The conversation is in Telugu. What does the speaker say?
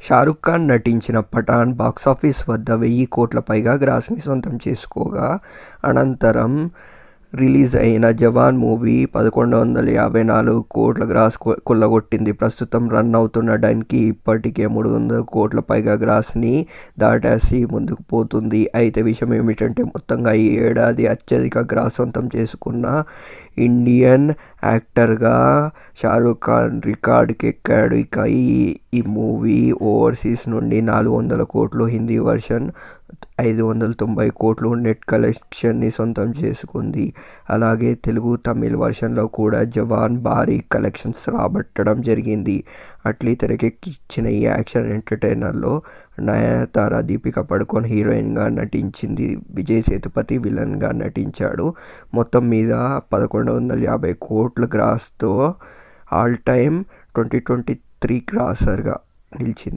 షారుఖ్ ఖాన్ నటించిన పఠాన్ బాక్సాఫీస్ వద్ద 1000 కోట్ల పైగా గ్రాస్ని సొంతం చేసుకోగా, అనంతరం రిలీజ్ అయిన జవాన్ మూవీ 1154 కోట్ల గ్రాస్ కొల్లగొట్టింది. ప్రస్తుతం రన్ అవుతున్న డన్కి ఇప్పటికే 300 కోట్ల పైగా గ్రాస్ని దాటేసి ముందుకు పోతుంది. అయితే విషయం ఏమిటంటే, మొత్తంగా ఈ ఏడాది అత్యధిక గ్రాస్ సొంతం చేసుకున్న ఇండియన్ యాక్టర్గా షారుఖ్ ఖాన్ రికార్డుకెక్కాడు. ఇక ఈ మూవీ ఓవర్సీస్ నుండి 400 కోట్లు, హిందీ వర్షన్ 590 కోట్లు నెట్ కలెక్షన్ని సొంతం చేసుకుంది. అలాగే తెలుగు, తమిళ్ వర్షన్లో కూడా జవాన్ భారీ కలెక్షన్స్ రాబట్టడం జరిగింది. అట్లీ తెరకెక్కించిన ఈ యాక్షన్ ఎంటర్టైనర్లో నయనతార, దీపికా పడుకోన్ హీరోయిన్గా నటించింది. విజయ్ సేతుపతి విలన్గా నటించాడు. మొత్తం మీద 1150 కోట్ల గ్రాస్తో ఆల్ టైమ్ 2023 గ్రాసర్గా నిలిచింది.